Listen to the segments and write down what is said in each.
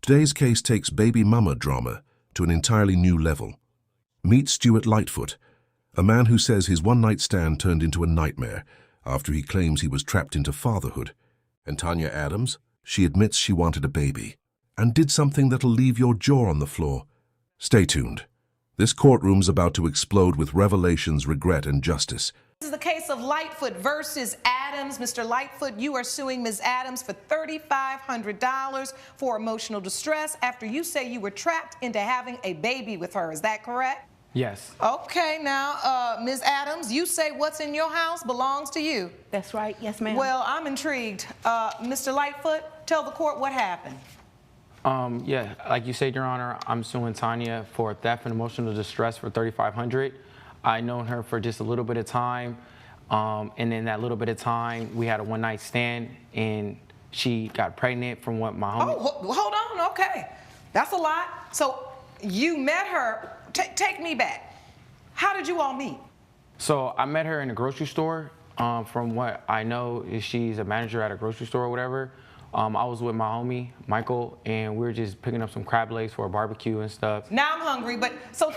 Today's case takes baby mama drama to an entirely new level. Meet Stuart Lightfoot, a man who says his one-night stand turned into a nightmare after he claims he was trapped into fatherhood. And Tanya Adams, she admits she wanted a baby and did something that'll leave your jaw on the floor. Stay tuned. This courtroom's about to explode with revelations, regret, and justice. This is the case of Lightfoot versus Adams. Mr. Lightfoot, you are suing Ms. Adams for $3,500 for emotional distress after you say you were trapped into having a baby with her. Is that correct? Yes. Okay, now, Ms. Adams, you say what's in your house belongs to you. That's right. Yes, ma'am. Well, I'm intrigued. Mr. Lightfoot, tell the court what happened. Yeah, like you said, Your Honor, I'm suing Tanya for theft and emotional distress for $3,500. I known her for just a little bit of time, and in that little bit of time, we had a one-night stand, and she got pregnant from what my homie... Oh, hold on, okay. That's a lot. So you met her. Take me back. How did you all meet? So I met her in a grocery store. From what I know, is she's a manager at a grocery store or whatever. I was with my homie, Michael, and we were just picking up some crab legs for a barbecue and stuff. Now I'm hungry, but so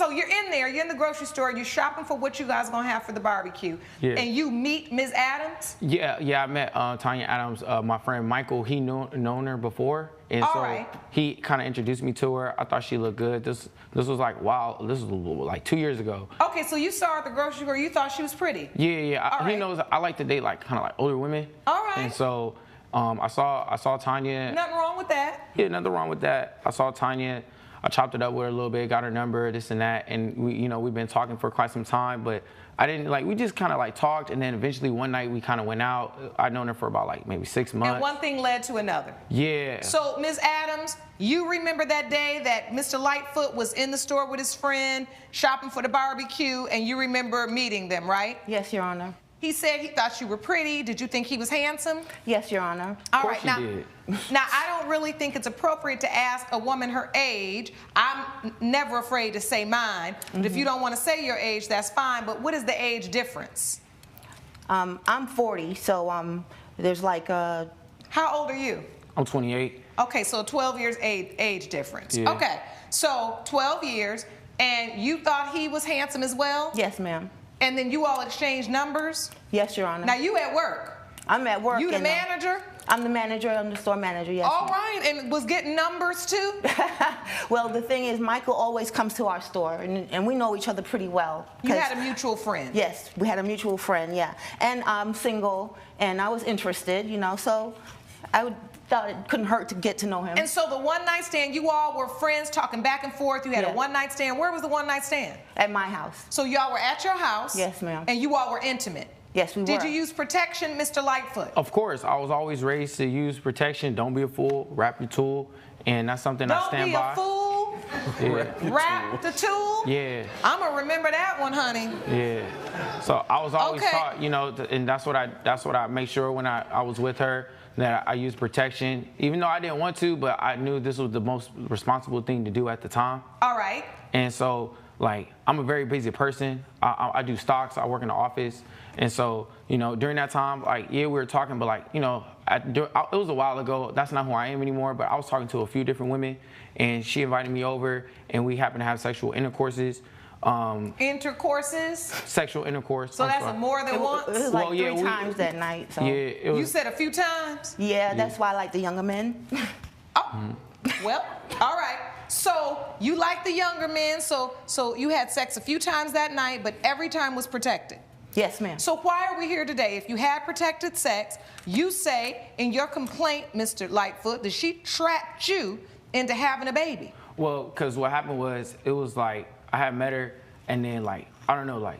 you're in there, you're in the grocery store, you're shopping for what you guys gonna have for the barbecue. Yeah. And you meet Ms. Adams? Yeah, I met Tanya Adams. My friend Michael, he known her before, and All so right. he kind of introduced me to her. I thought she looked good. This was like, wow, this was like 2 years ago. Okay, so you saw her at the grocery store, you thought she was pretty? Yeah. All He right. knows I like to date like kind of like older women. All right. And so I saw Tanya. Nothing wrong with that. Yeah, nothing wrong with that. I saw Tanya. I chopped it up with her a little bit, got her number, this and that, and we've been talking for quite some time. But I didn't we just kind of like talked, and then eventually one night we kind of went out. I'd known her for about like maybe 6 months. And one thing led to another. Yeah. So Ms. Adams, you remember that day that Mr. Lightfoot was in the store with his friend shopping for the barbecue, and you remember meeting them, right? Yes, Your Honor. He said he thought you were pretty. Did you think he was handsome? Yes, Your Honor. All course right, he did. now I don't really think it's appropriate to ask a woman her age. I'm never afraid to say mine, but if you don't want to say your age, that's fine. But what is the age difference? I'm 40, so there's like How old are you? I'm 28. Okay, so 12 years age difference. Yeah. Okay, so 12 years, and you thought he was handsome as well? Yes, ma'am. And then you all exchanged numbers? Yes, Your Honor. Now you at work. I'm at work. You the and, manager? I'm the manager. I'm the store manager. Yes. All ma'am. right, and was getting numbers too? Well, the thing is, Michael always comes to our store, and we know each other pretty well. You had a mutual friend? Yes, we had a mutual friend, yeah. And I'm single, and I was interested, so thought it couldn't hurt to get to know him. And so the one-night stand, you all were friends talking back and forth. You had Yeah. a one-night stand. Where was the one-night stand? At my house. So y'all were at your house? Yes, ma'am. And you all were intimate? Yes, we were. Did you use protection, Mr. Lightfoot? Of course, I was always raised to use protection. Don't be a fool. Wrap your tool, and that's something I stand by. Don't be a fool. Yeah. Wrap the tool? Yeah. I'm going to remember that one, honey. Yeah. So I was always Okay. taught, and that's what I make sure when I was with her, that I used protection, even though I didn't want to, but I knew this was the most responsible thing to do at the time. All right. And so, I'm a very busy person. I do stocks. I work in the office. And so, during that time, we were talking, but it was a while ago. That's not who I am anymore, but I was talking to a few different women, and she invited me over, and we happened to have sexual intercourses. Intercourses? Sexual intercourse. So that's more than once? It was like three times that night. So. Yeah, it was. You said a few times? Yeah, that's why I like the younger men. Oh, well, all right. So you like the younger men, so you had sex a few times that night, but every time was protected? Yes, ma'am. So why are we here today? If you had protected sex, you say in your complaint, Mr. Lightfoot, that she trapped you into having a baby. Well, because what happened was, it was I had met her, and then I don't know,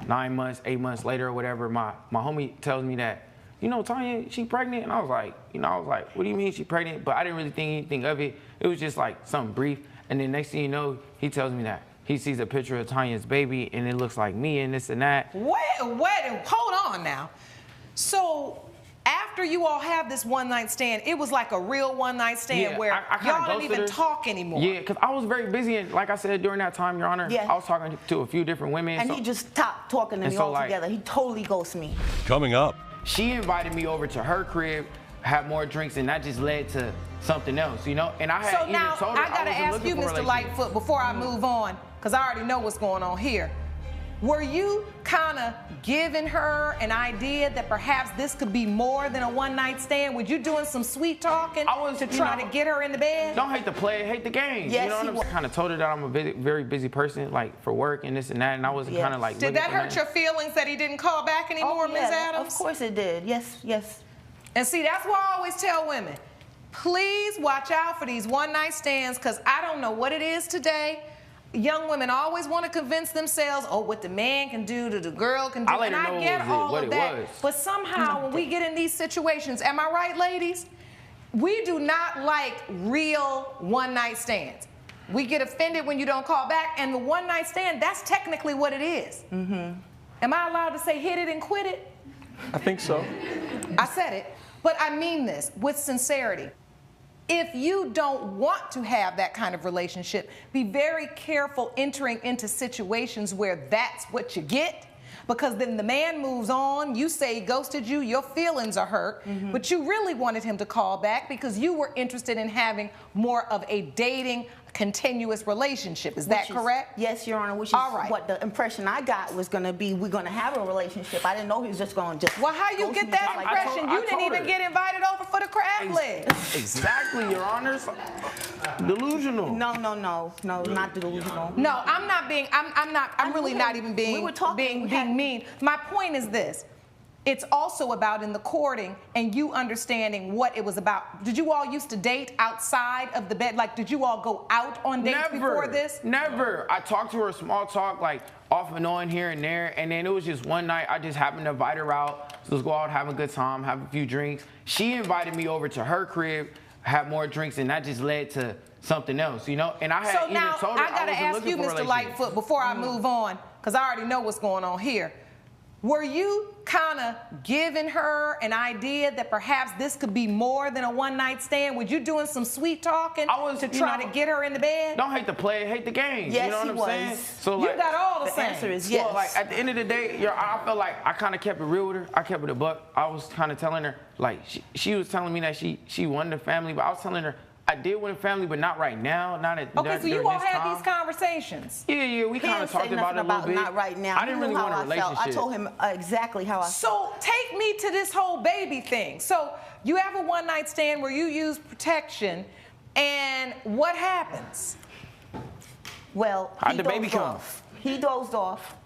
9 months, 8 months later or whatever, my homie tells me that, Tanya, she pregnant? And I was like, what do you mean she pregnant? But I didn't really think anything of it. It was just something brief. And then next thing you know, he tells me that he sees a picture of Tanya's baby, and it looks like me and this and that. Wait, hold on now. So after you all have this one-night stand, it was like a real one-night stand where y'all didn't even talk anymore. Yeah, because I was very busy, and like I said, during that time, Your Honor, I was talking to a few different women. And he just stopped talking to me altogether. He totally ghosted me. Coming up. She invited me over to her crib, had more drinks, and that just led to something else, you know? And I had So even now told her I gotta wasn't ask looking you, for a Mr. Lightfoot, before I move on, because I already know what's going on here. Were you kind of giving her an idea that perhaps this could be more than a one-night stand? Were you doing some sweet talking to try to get her in the bed? Don't hate the play, hate the game. Yes, you know what I'm saying? Kind of told her that I'm a very busy person, like for work and this and that, and I wasn't kind of like. Did that hurt your feelings that he didn't call back anymore, Ms. Adams? Of course it did. Yes, yes. And see, that's why I always tell women, please watch out for these one-night stands, because I don't know what it is today. Young women always want to convince themselves, oh, what the man can do to the girl can do. I And I get all of that. was. But somehow when we get in these situations, am I right, ladies? We do not like real one-night stands. We get offended when you don't call back, and the one-night stand, that's technically what it is. Am I allowed to say hit it and quit it? I think so. I said it, but I mean this with sincerity. If you don't want to have that kind of relationship, be very careful entering into situations where that's what you get, because then the man moves on, you say he ghosted you, your feelings are hurt, but you really wanted him to call back because you were interested in having more of a dating, continuous relationship. Is that correct? Yes, Your Honor, which is what the impression I got was going to be, we're going to have a relationship. I didn't know he was just going to just... Well, how you get that impression? You didn't even get invited over for the crab legs. Exactly, Your Honor. Delusional. No, not delusional. No, I'm not being, I'm really not even being, we were talking, being mean. My point is this. It's also about in the courting and you understanding what it was about. Did you all used to date outside of the bed? Like, did you all go out on dates before this? Never. I talked to her small talk, like off and on here and there, and then it was just one night I just happened to invite her out. So let's go out, have a good time, have a few drinks. She invited me over to her crib, have more drinks, and that just led to something else, you know? And I had So now told her I gotta ask you, Mr. Lightfoot, before I move on, because I already know what's going on here. Were you kind of giving her an idea that perhaps this could be more than a one-night stand? Were you doing some sweet talking to try to get her in the bed? Don't hate the play, hate the game. Yes, you know what I'm saying? So like, you got all the same. answer is yes. Well, like at the end of the day, I felt like I kind of kept it real with her. I kept it a buck. I was kind of telling her, like, she was telling me that she wanted a family, but I was telling her, I did want a family, but not right now, not at Okay, so you all had these conversations. Yeah, we kind of talked about it a little bit. Not right now. I didn't really want a relationship. I told him exactly how I felt. So take me to this whole baby thing. So you have a one-night stand where you use protection, and what happens? Well, how'd the baby come? He dozed off.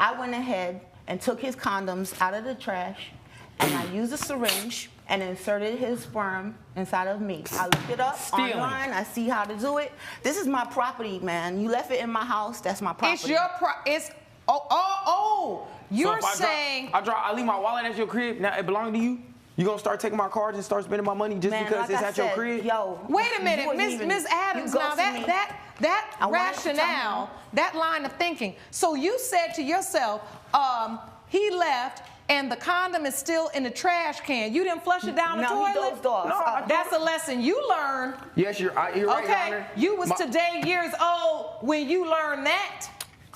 I went ahead and took his condoms out of the trash, and I used a syringe and inserted his sperm inside of me. I looked it up online. I see how to do it. This is my property, man. You left it in my house. That's my property. It's your You're saying I leave my wallet at your crib. Now it belongs to you. You gonna start taking my cards and start spending my money just because it's at your crib? Yo, wait a minute, Ms. Adams. Now that rationale, that line of thinking. So you said to yourself, he left. And the condom is still in the trash can. You didn't flush it down the toilet? No, he dozed off. No, that's a lesson you learned. Yes, you're right, Your Honor. You was today years old when you learned that.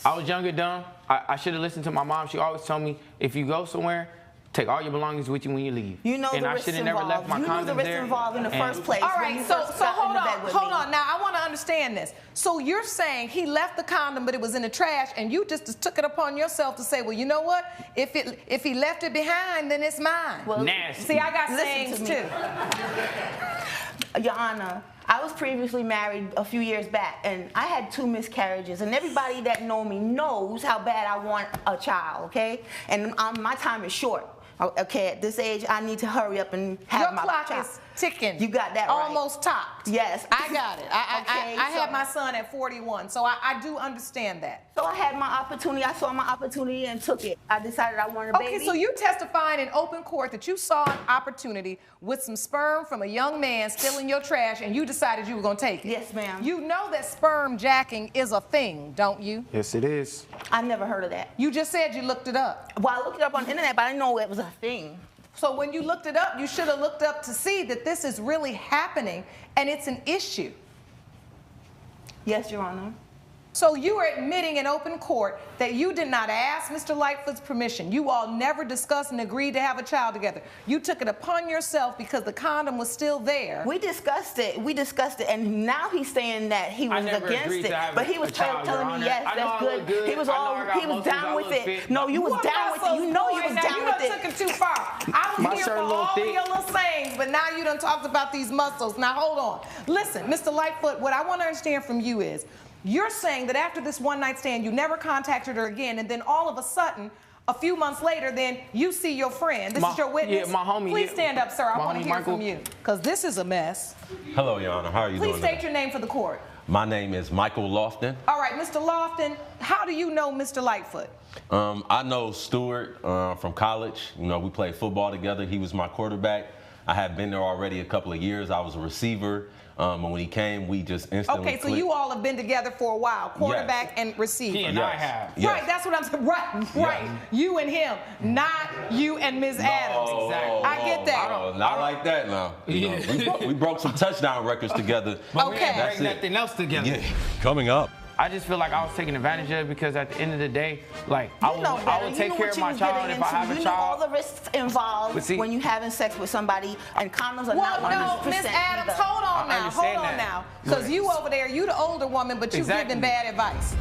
I was young and dumb. I should have listened to my mom. She always told me, if you go somewhere, take all your belongings with you when you leave. You know and the I risks should have never left my condoms there. You knew the risks involved in the first place. All right, so hold on. Now I want to understand this. So you're saying he left the condom, but it was in the trash, and you just took it upon yourself to say, well, you know what? If he left it behind, then it's mine. Well, nasty. See, I got sayings too. Your Honor, I was previously married a few years back, and I had 2 miscarriages, and everybody that know me knows how bad I want a child, okay? And my time is short. Okay, at this age, I need to hurry up and have my child. Your clock is ticking. You got that right. Almost topped. Yes. I got it. I had my son at 41, so I do understand that. So I had my opportunity. I saw my opportunity and took it. I decided I wanted a baby. Okay, so you testifying in open court that you saw an opportunity with some sperm from a young man still in your trash, and you decided you were going to take it. Yes, ma'am. You know that sperm jacking is a thing, don't you? Yes, it is. I never heard of that. You just said you looked it up. Well, I looked it up on the internet, but I didn't know it was a thing. So when you looked it up, you should have looked up to see that this is really happening and it's an issue. Yes, Your Honor. So you are admitting in open court that you did not ask Mr. Lightfoot's permission. You all never discussed and agreed to have a child together. You took it upon yourself because the condom was still there. We discussed it, and now he's saying that he was against it. But he was telling me, yes, that's good. He was down with it. No, you was down with it. You know he was down with it. You done took it too far. I was here for all of your little sayings, but now you done talked about these muscles. Now hold on. Listen, Mr. Lightfoot, what I want to understand from you is, you're saying that after this one-night stand, you never contacted her again, and then all of a sudden, a few months later, then you see your friend. This is your witness? Yeah, my homie. Please stand up, sir. I want to hear Michael. from you, because this is a mess. Hello, Your Honor. How are you doing? Please state your name for the court. My name is Michael Lofton. All right, Mr. Lofton, how do you know Mr. Lightfoot? I know Stewart from college. You know, we played football together. He was my quarterback. I had been there already a couple of years. I was a receiver. And when he came, we just instantly Okay, so you all have been together for a while, quarterback and receiver. He and I have. Yes. Right, that's what I'm saying. Right. You and him, not you and Ms. Adams. Exactly. I get that. Not like that now. You know, we broke some touchdown records together. But we Okay. didn't break nothing else together. Yeah. Coming up. I just feel like I was taken advantage of because at the end of the day, like I would take care of my child if I have a You know child. all the risks involved But see- when you having sex with somebody, and condoms are Well, not 100% no, Miss Adams, either. hold on I now, understand hold on that. now. Because Right. you over there, you the older woman, but you Exactly. giving bad advice.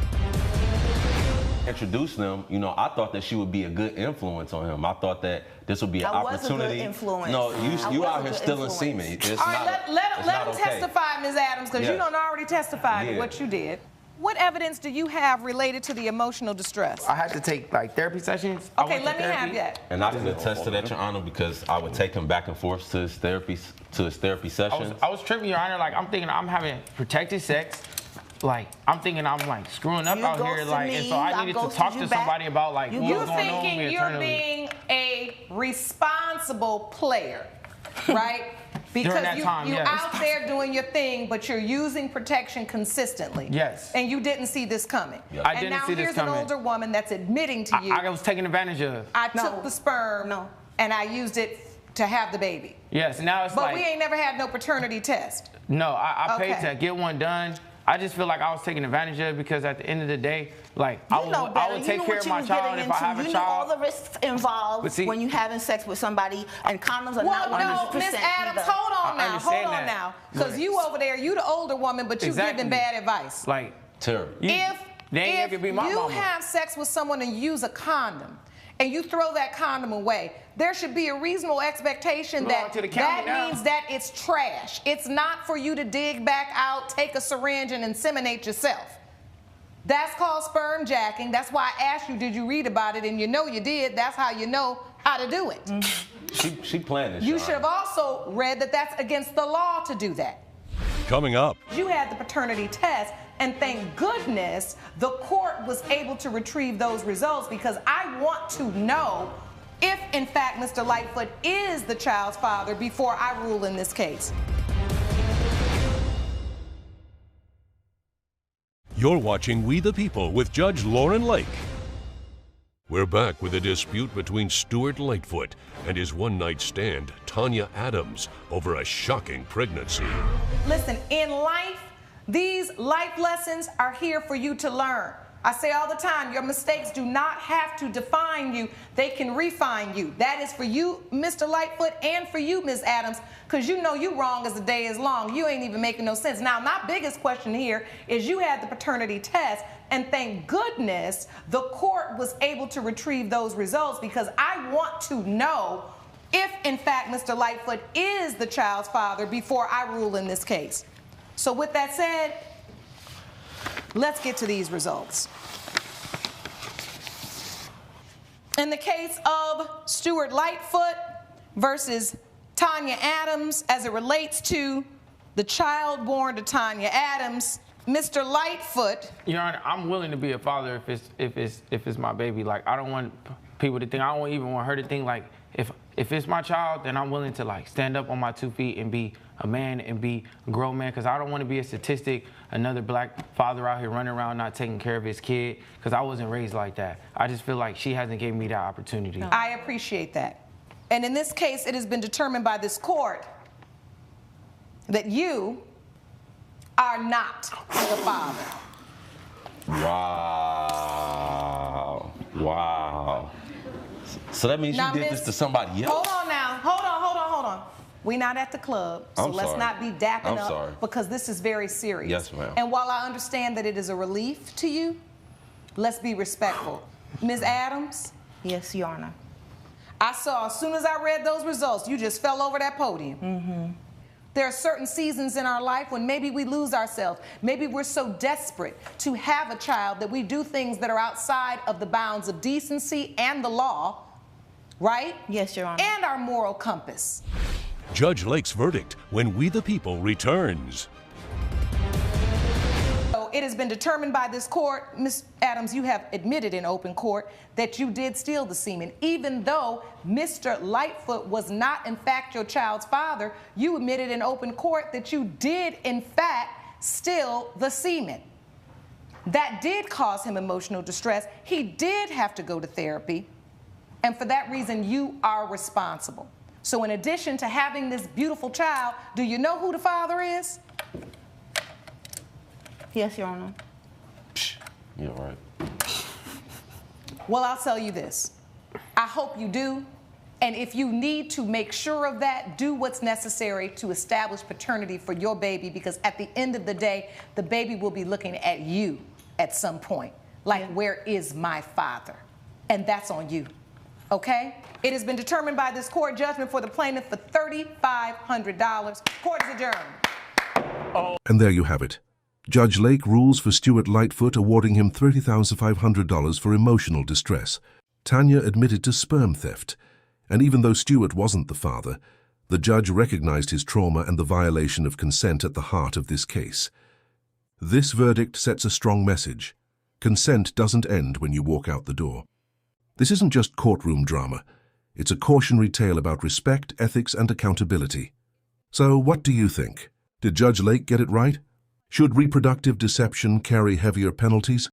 Introduced them, you know, I thought that she would be a good influence on him. I thought that this would be an I was a good opportunity. influence. No, I you was out a here good stealing influence. semen. It's All not, right, it's let not him okay. testify, Ms. Adams, because you Yes. done already testified to Yeah. what you did. What evidence do you have related to the emotional distress? I had to take like therapy sessions. I Okay, went to let me have therapy. that. And I can attest to that, Your Honor, because I would take him back and forth to his therapy sessions. I was tripping, Your Honor. Like I'm thinking I'm having protected sex. Like I'm thinking I'm like screwing up You out here. ghosted Like, and me, so I I needed to ghosted talk you to back. somebody about like You what's You're going on with thinking me you're internally. being a responsible player, right? Because During that time, you yes. out there doing your thing, but you're using protection consistently. Yes. And you didn't see this coming. Yeah. I And didn't now see this here's coming. an older woman that's admitting to you, I was taken advantage of. I No. took the sperm No. and I used it to have the baby. Yes. Now it's But like we ain't never had no paternity test. no. I paid Okay. to get one done. I just feel like I was taken advantage of because at the end of the day, like I You know would better. take You know care what of you my was child getting if I have into. a You know all child. the risks involved But see- when you having sex with somebody, and condoms are Well, not 100% no, Miss Adams, either. hold on I now, hold understand on that. now. Because Right. you over there, you the older woman, but you Exactly. giving bad advice. Like Terrible. If they could be my you mama. have sex with someone and use a condom, and you throw that condom away, there should be a reasonable expectation Belong that to the county that now. means that it's trash. It's not for you to dig back out, take a syringe, and inseminate yourself. That's called sperm jacking. That's why I asked you, did you read about it? And you know you did. That's how you know how to do it. She planned this. You Your should have Honor. also read that that's against the law to do that. Coming up. You had the paternity test, and thank goodness the court was able to retrieve those results, because I want to know if, in fact, Mr. Lightfoot is the child's father before I rule in this case. You're watching We the People with Judge Lauren Lake. We're back with a dispute between Stuart Lightfoot and his one-night stand, Tanya Adams, over a shocking pregnancy. Listen, in life, these life lessons are here for you to learn. I say all the time, your mistakes do not have to define you. They can refine you. That is for you, Mr. Lightfoot, and for you, Ms. Adams, because you know you wrong as the day is long. You ain't even making no sense. Now, my biggest question here is you had the paternity test, and thank goodness the court was able to retrieve those results, because I want to know if, in fact, Mr. Lightfoot is the child's father before I rule in this case. So with that said, let's get to these results. In the case of Stuart Lightfoot versus Tanya Adams, as it relates to the child born to Tanya Adams, Mr. Lightfoot. Your Honor, I'm willing to be a father if it's my baby. Like I don't want people to think, I don't even want her to think like if it's my child, then I'm willing to like stand up on my 2 feet and be a man and be a grown man, because I don't want to be a statistic, another black father out here running around not taking care of his kid, because I wasn't raised like that. I just feel like she hasn't given me that opportunity. I appreciate that. And in this case, it has been determined by this court that you are not the father. Wow. Wow. So that means Now, you did Miss, this to somebody else? Hold on now. Hold on. We're not at the club, so I'm let's sorry. not be dapping I'm up sorry. because this is very serious. Yes, ma'am. And while I understand that it is a relief to you, let's be respectful. Ms. Adams, Yes, Your Honor. I saw as soon as I read those results, you just fell over that podium. Mm-hmm. There are certain seasons in our life when maybe we lose ourselves. Maybe we're so desperate to have a child that we do things that are outside of the bounds of decency and the law, right? Yes, Your Honor. And our moral compass. Judge Lake's verdict when We the People returns. So it has been determined by this court, Ms. Adams, you have admitted in open court that you did steal the semen. Even though Mr. Lightfoot was not, in fact, your child's father, you admitted in open court that you did, in fact, steal the semen. That did cause him emotional distress. He did have to go to therapy. And for that reason, you are responsible. So in addition to having this beautiful child, do you know who the father is? Yes, Your Honor. You're right. Well, I'll tell you this. I hope you do. And if you need to make sure of that, do what's necessary to establish paternity for your baby, because at the end of the day, the baby will be looking at you at some point. Like, where is my father? And that's on you. Okay? It has been determined by this court judgment for the plaintiff for $3,500. Court is adjourned. And there you have it. Judge Lake rules for Stuart Lightfoot, awarding him $30,500 for emotional distress. Tanya admitted to sperm theft. And even though Stuart wasn't the father, the judge recognized his trauma and the violation of consent at the heart of this case. This verdict sets a strong message. Consent doesn't end when you walk out the door. This isn't just courtroom drama. It's a cautionary tale about respect, ethics, and accountability. So what do you think? Did Judge Lake get it right? Should reproductive deception carry heavier penalties?